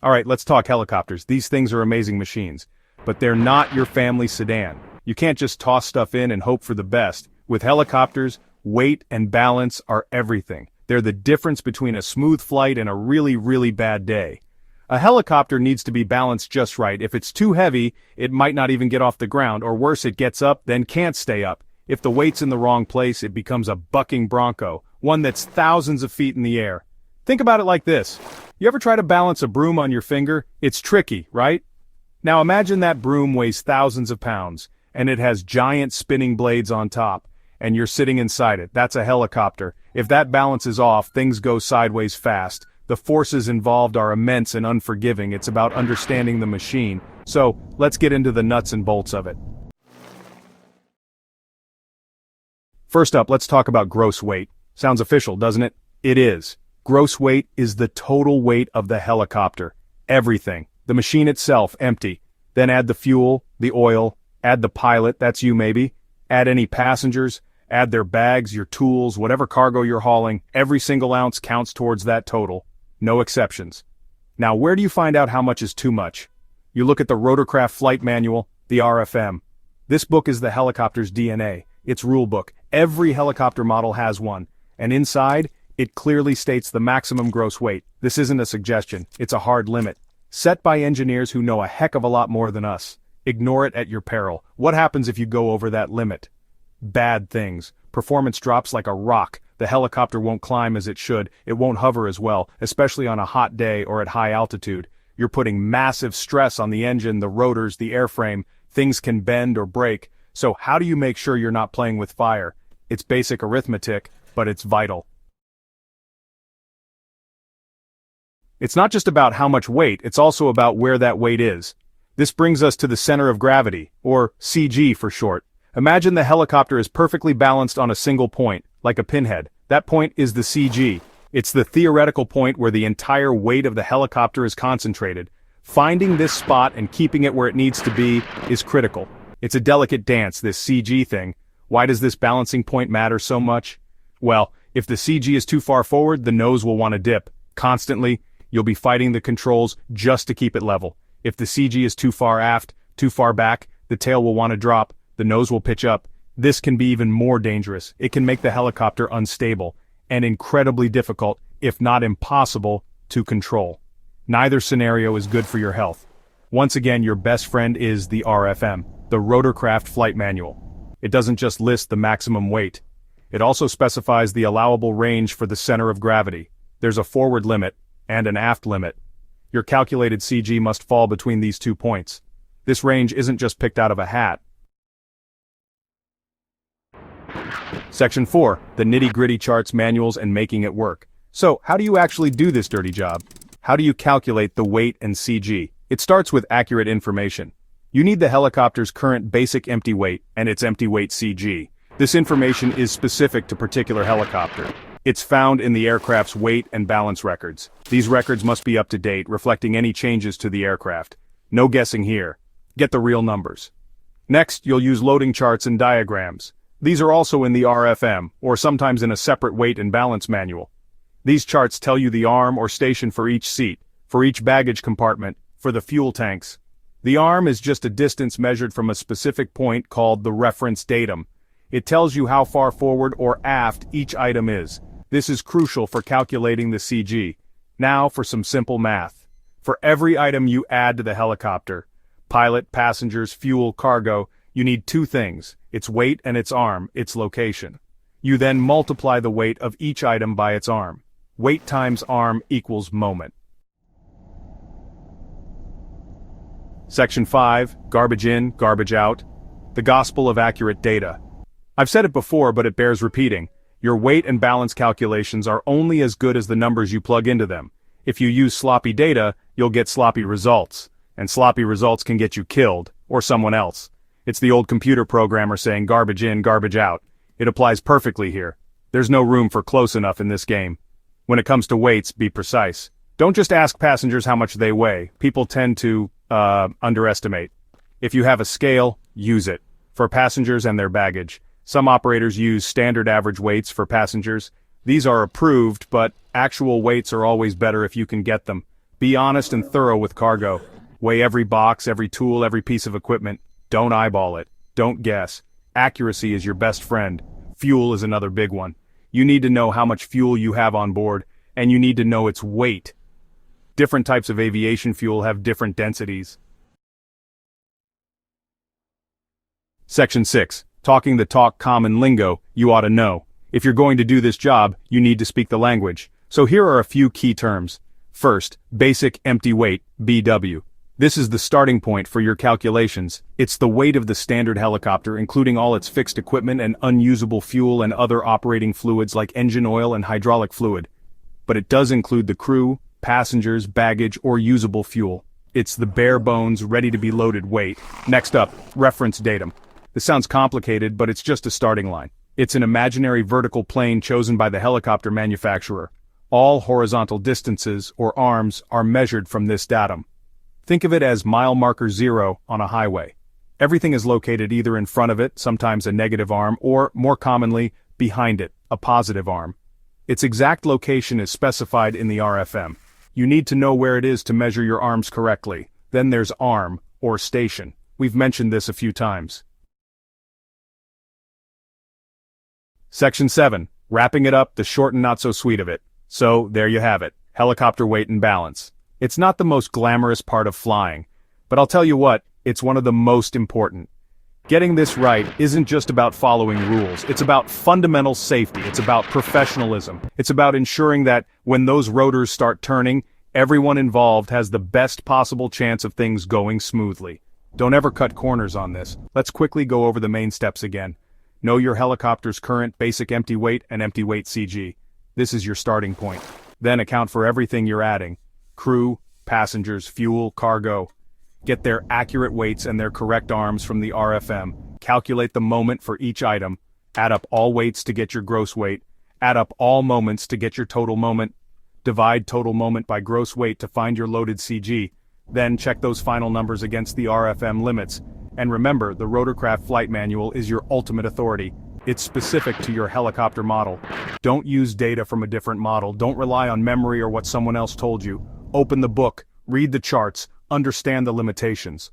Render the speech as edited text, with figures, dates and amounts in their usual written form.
Alright, let's talk helicopters. These things are amazing machines. But they're not your family sedan. You can't just toss stuff in and hope for the best. With helicopters, weight and balance are everything. They're the difference between a smooth flight and a really, really bad day. A helicopter needs to be balanced just right. If it's too heavy, it might not even get off the ground, or worse, it gets up, then can't stay up. If the weight's in the wrong place, it becomes a bucking bronco, one that's thousands of feet in the air. Think about it like this. You ever try to balance a broom on your finger? It's tricky, right? Now imagine that broom weighs thousands of pounds, and it has giant spinning blades on top, and you're sitting inside it. That's a helicopter. If that balance is off, things go sideways fast. The forces involved are immense and unforgiving. It's about understanding the machine. So, let's get into the nuts and bolts of it. First up, let's talk about gross weight. Sounds official, doesn't it? It is. Gross weight is the total weight of the helicopter. Everything. The machine itself, empty. Then add the fuel, the oil, add the pilot, that's you maybe. Add any passengers, add their bags, your tools, whatever cargo you're hauling. Every single ounce counts towards that total. No exceptions. Now, where do you find out how much is too much? You look at the Rotorcraft Flight Manual, the RFM. This book is the helicopter's DNA, its rule book. Every helicopter model has one, and inside, it clearly states the maximum gross weight. This isn't a suggestion, it's a hard limit, set by engineers who know a heck of a lot more than us. Ignore it at your peril. What happens if you go over that limit? Bad things. Performance drops like a rock. The helicopter won't climb as it should, it won't hover as well, especially on a hot day or at high altitude. You're putting massive stress on the engine, the rotors, the airframe. Things can bend or break. So how do you make sure you're not playing with fire? It's basic arithmetic, but it's vital. It's not just about how much weight, it's also about where that weight is. This brings us to the center of gravity, or CG for short. Imagine the helicopter is perfectly balanced on a single point, like a pinhead. That point is the CG. It's the theoretical point where the entire weight of the helicopter is concentrated. Finding this spot and keeping it where it needs to be is critical. It's a delicate dance, this CG thing. Why does this balancing point matter so much? Well, if the CG is too far forward, the nose will want to dip. Constantly, you'll be fighting the controls just to keep it level. If the CG is too far aft, too far back, the tail will want to drop, the nose will pitch up. This can be even more dangerous. It can make the helicopter unstable, and incredibly difficult, if not impossible, to control. Neither scenario is good for your health. Once again, your best friend is the RFM, the Rotorcraft Flight Manual. It doesn't just list the maximum weight. It also specifies the allowable range for the center of gravity. There's a forward limit, and an aft limit. Your calculated CG must fall between these 2 points. This range isn't just picked out of a hat. Section 4, the nitty-gritty charts, manuals, and making it work. So, how do you actually do this dirty job? How do you calculate the weight and CG? It starts with accurate information. You need the helicopter's current basic empty weight and its empty weight CG. This information is specific to particular helicopter. It's found in the aircraft's weight and balance records. These records must be up to date, reflecting any changes to the aircraft. No guessing here. Get the real numbers. Next, you'll use loading charts and diagrams. These are also in the RFM, or sometimes in a separate weight and balance manual. These charts tell you the arm or station for each seat, for each baggage compartment, for the fuel tanks. The arm is just a distance measured from a specific point called the reference datum. It tells you how far forward or aft each item is. This is crucial for calculating the CG. Now for some simple math. For every item you add to the helicopter, pilot, passengers, fuel, cargo, you need 2 things, its weight and its arm, its location. You then multiply the weight of each item by its arm. Weight times arm equals moment. Section 5, garbage in, garbage out. The gospel of accurate data. I've said it before, but it bears repeating. Your weight and balance calculations are only as good as the numbers you plug into them. If you use sloppy data, you'll get sloppy results. And sloppy results can get you killed, or someone else. It's the old computer programmer saying garbage in, garbage out. It applies perfectly here. There's no room for close enough in this game. When it comes to weights, be precise. Don't just ask passengers how much they weigh. People tend to, underestimate. If you have a scale, use it. For passengers and their baggage. Some operators use standard average weights for passengers. These are approved, but actual weights are always better if you can get them. Be honest and thorough with cargo. Weigh every box, every tool, every piece of equipment. Don't eyeball it. Don't guess. Accuracy is your best friend. Fuel is another big one. You need to know how much fuel you have on board, and you need to know its weight. Different types of aviation fuel have different densities. Section 6. Talking the talk common lingo you ought to know. If you're going to do this job, you need to speak the language. So here are a few key terms. First, basic empty weight, BW. This is the starting point for your calculations. It's the weight of the standard helicopter, including all its fixed equipment and unusable fuel and other operating fluids like engine oil and hydraulic fluid. But it does include the crew, passengers, baggage, or usable fuel. It's the bare bones, ready to be loaded weight. Next up, reference datum. This sounds complicated, but it's just a starting line. It's an imaginary vertical plane chosen by the helicopter manufacturer. All horizontal distances, or arms, are measured from this datum. Think of it as mile marker 0 on a highway. Everything is located either in front of it, sometimes a negative arm, or, more commonly, behind it, a positive arm. Its exact location is specified in the RFM. You need to know where it is to measure your arms correctly. Then there's arm, or station. We've mentioned this a few times. Section 7. Wrapping it up, the short and not so sweet of it. So, there you have it. Helicopter weight and balance. It's not the most glamorous part of flying, but I'll tell you what, it's one of the most important. Getting this right isn't just about following rules, it's about fundamental safety, it's about professionalism, it's about ensuring that, when those rotors start turning, everyone involved has the best possible chance of things going smoothly. Don't ever cut corners on this. Let's quickly go over the main steps again. Know your helicopter's current basic empty weight and empty weight CG. This is your starting point. Then account for everything you're adding. Crew, passengers, fuel, cargo. Get their accurate weights and their correct arms from the RFM. Calculate the moment for each item. Add up all weights to get your gross weight. Add up all moments to get your total moment. Divide total moment by gross weight to find your loaded CG. Then check those final numbers against the RFM limits. And remember, the Rotorcraft Flight Manual is your ultimate authority. It's specific to your helicopter model. Don't use data from a different model. Don't rely on memory or what someone else told you. Open the book, read the charts, understand the limitations.